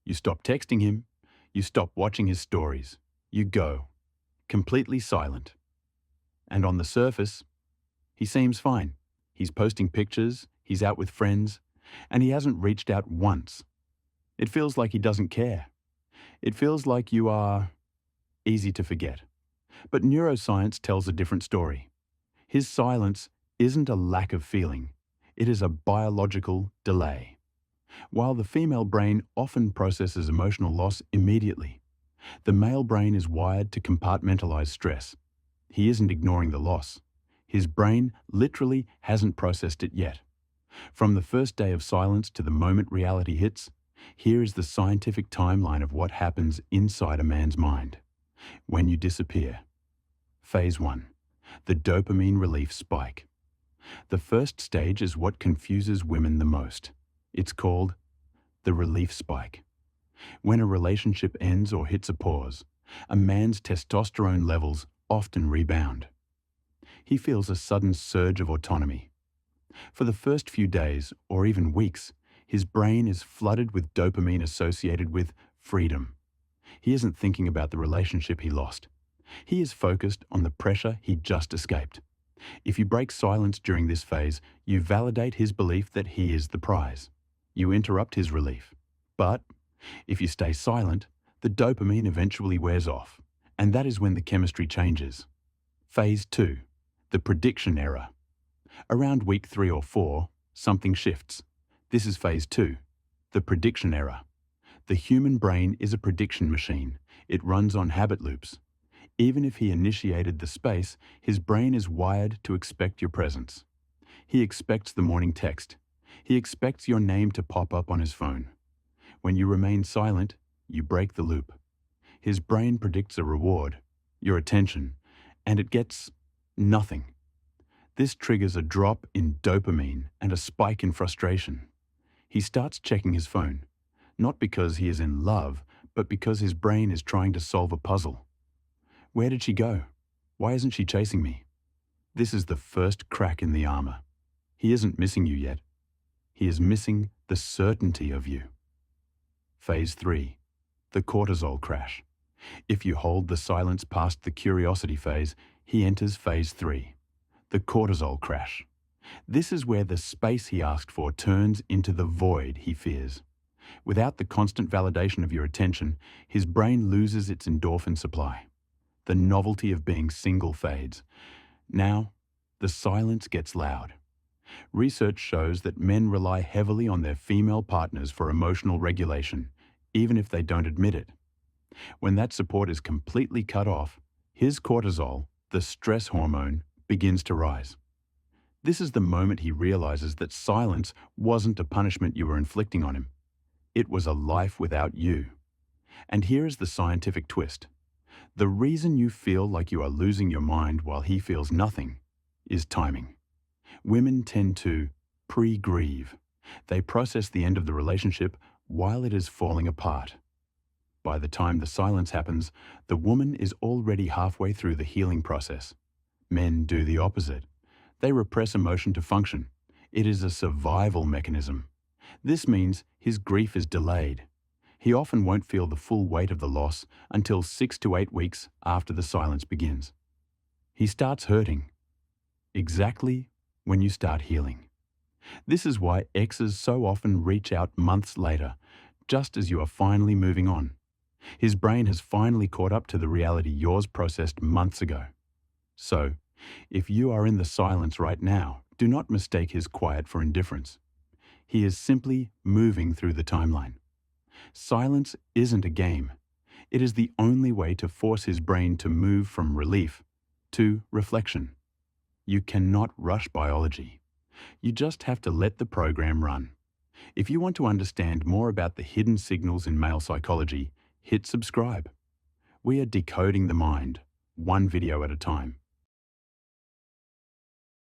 You stop texting him. You stop watching his stories. You go, completely silent. And on the surface, he seems fine. He's posting pictures, he's out with friends, and he hasn't reached out once. It feels like he doesn't care. It feels like you are easy to forget. But neuroscience tells a different story. His silence isn't a lack of feeling. It is a biological delay. While the female brain often processes emotional loss immediately, the male brain is wired to compartmentalize stress. He isn't ignoring the loss. His brain literally hasn't processed it yet. From the first day of silence to the moment reality hits, here is the scientific timeline of what happens inside a man's mind. When you disappear. Phase 1. The dopamine relief spike. The first stage is what confuses women the most. It's called the relief spike. When a relationship ends or hits a pause, a man's testosterone levels often rebound. He feels a sudden surge of autonomy. For the first few days, or even weeks, his brain is flooded with dopamine associated with freedom. He isn't thinking about the relationship he lost. He is focused on the pressure he just escaped. If you break silence during this phase, you validate his belief that he is the prize. You interrupt his relief. But if you stay silent, the dopamine eventually wears off, and that is when the chemistry changes. Phase 2. The prediction error. Around week 3 or 4, something shifts. This is phase 2, the prediction error. The human brain is a prediction machine. It runs on habit loops. Even if he initiated the space, his brain is wired to expect your presence. He expects the morning text. He expects your name to pop up on his phone. When you remain silent, you break the loop. His brain predicts a reward, your attention, and it gets nothing. This triggers a drop in dopamine and a spike in frustration. He starts checking his phone, not because he is in love, but because his brain is trying to solve a puzzle. Where did she go? Why isn't she chasing me? This is the first crack in the armor. He isn't missing you yet. He is missing the certainty of you. Phase 3. The cortisol crash. If you hold the silence past the curiosity phase, he enters phase 3. The cortisol crash. This is where the space he asked for turns into the void he fears. Without the constant validation of your attention, his brain loses its endorphin supply. The novelty of being single fades. Now, the silence gets loud. Research shows that men rely heavily on their female partners for emotional regulation, even if they don't admit it. When that support is completely cut off, his cortisol, the stress hormone, begins to rise. This is the moment he realizes that silence wasn't a punishment you were inflicting on him. It was a life without you. And here is the scientific twist. The reason you feel like you are losing your mind while he feels nothing is timing. Women tend to pre-grieve. They process the end of the relationship while it is falling apart. By the time the silence happens, the woman is already halfway through the healing process. Men do the opposite. They repress emotion to function. It is a survival mechanism. This means his grief is delayed. He often won't feel the full weight of the loss until 6 to 8 weeks after the silence begins. He starts hurting exactly when you start healing. This is why exes so often reach out months later, just as you are finally moving on. His brain has finally caught up to the reality yours processed months ago. So, if you are in the silence right now, do not mistake his quiet for indifference. He is simply moving through the timeline. Silence isn't a game. It is the only way to force his brain to move from relief to reflection. You cannot rush biology. You just have to let the program run. If you want to understand more about the hidden signals in male psychology, hit subscribe. We are decoding the mind, one video at a time.